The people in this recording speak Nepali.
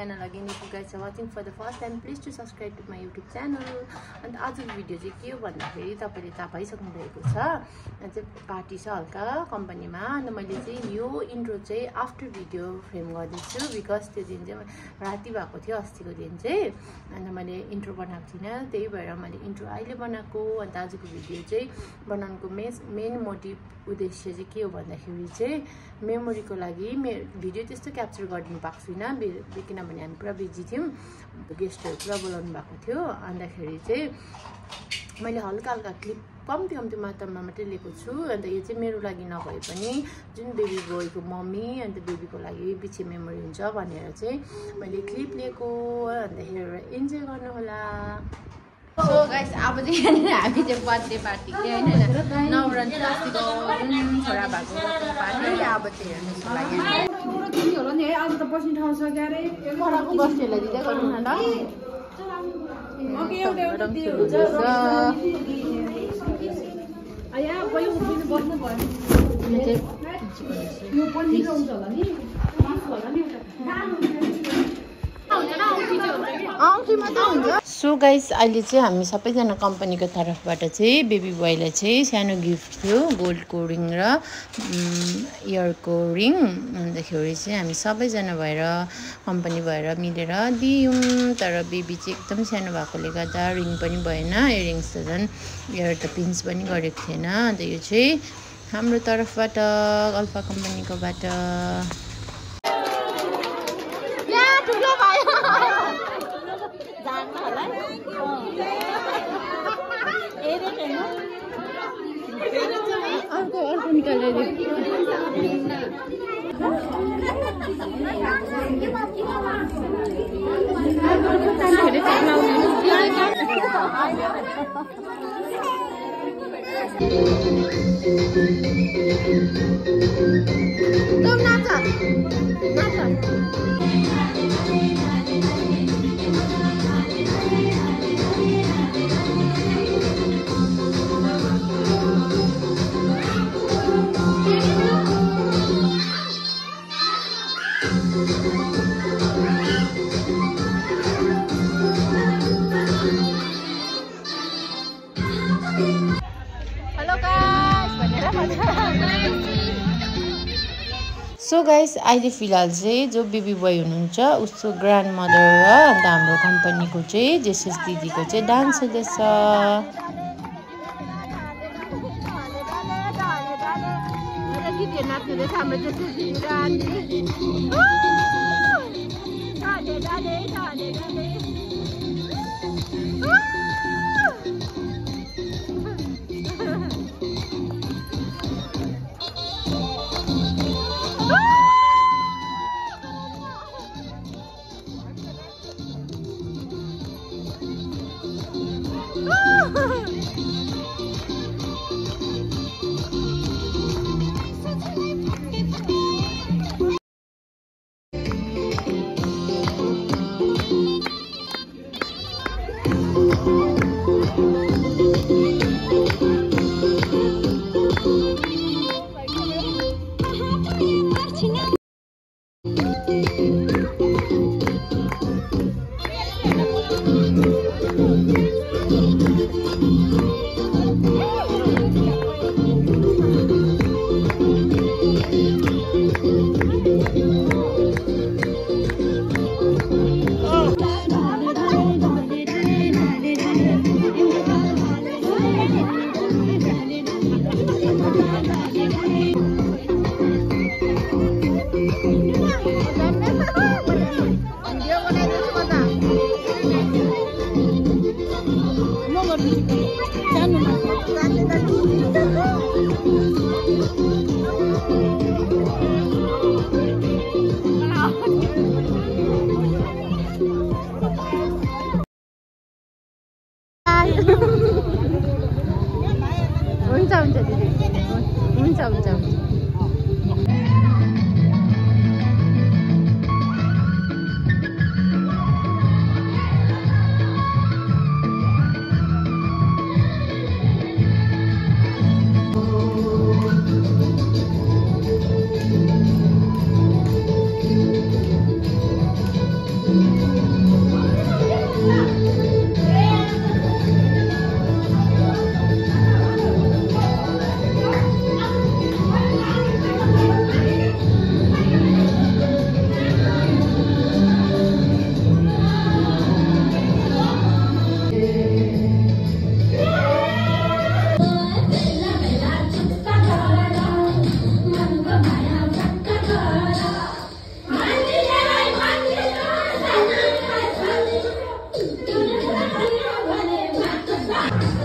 channel again. If you guys are watching for the first time, please to subscribe to my YouTube channel. And आजको भिडियो चाहिँ के हो भन्दाखेरि तपाईले थाहा पाइसक्नु भएको छ चाहिँ पार्टी छ हल्का कम्पनीमा अनि मैले चाहिँ यो इन्ट्रो चाहिँ आफ्टर भिडियो फ्रेम गर्दैछु बिकज त्यो दिन चाहिँ राति भएको थियो अस्तिको दिन चाहिँ अनि मैले इन्ट्रो बनाएको थिइनँ त्यही भएर मैले इन्ट्रो अहिले बनाएको अनि आजको भिडियो चाहिँ बनाउनुको मेन मोटिभ उद्देश्य चाहिँ के हो भन्दाखेरि चाहिँ मेमोरीको लागि भिडियो त्यस्तो क्याप्चर गरिदिनु पाएको छुइनँ किनभने हामी पुरा बिजी थियौँ गेस्टहरू पुरा बोलाउनु भएको थियो अन्तखेरि चाहिँ मैले हल्का हल्का क्लिप कम्ती मात्रामा मात्रै लिएको छु अन्त यो चाहिँ मेरो लागि नभए पनि जुन बेबी बोयको मम्मी अन्त बेबीको लागि पछि मेमोरी हुन्छ भनेर चाहिँ मैले क्लिप लिएको अन्त हेरेर इन्जोय गर्नु होला सो गाइस अब चाहिँ हामी चाहिँ बर्थडे पार्टी चाहिँ हैन नवरन अस्तिको जुन छोरा भएको पार्टी अब चाहिँ हेर्नुको लागि होला नि है आज त बस्ने ठाउँ छ क्यारे पराको बस्नेलाई दिँदै गर्नु न ल ओके एउटा दियो हुन्छ आया पहिले उठ्नु बस्नु पर्यो यो पनि हुन्छ होला नि होला नि एउटा सो गाइस अहिले चाहिँ हामी सबैजना कम्पनीको तर्फबाट चाहिँ बेबी बोयलाई चाहिँ सानो गिफ्ट थियो गोल्डको रिङ र इयरको रिङ अन्तखेरि चाहिँ हामी सबैजना भएर कम्पनी भएर मिलेर दियौँ तर बेबी चाहिँ एकदम सानो भएकोले गर्दा रिङ पनि भएन इयरिङ्स त झन् इयर त पिन्स पनि गरेको थिएन अन्त यो चाहिँ हाम्रो तर्फबाट अल्फा कम्पनीकोबाट अर्को निकालेर सो गाइस अहिले फिलहाल चाहिँ जो बेबी बोय हुनुहुन्छ उसको ग्रान्ड मदर र अन्त हाम्रो कम्पनीको चाहिँ जेसिस दिदीको चाहिँ डान्स हुँदैछ हुन्छ दिदी हुन्छ है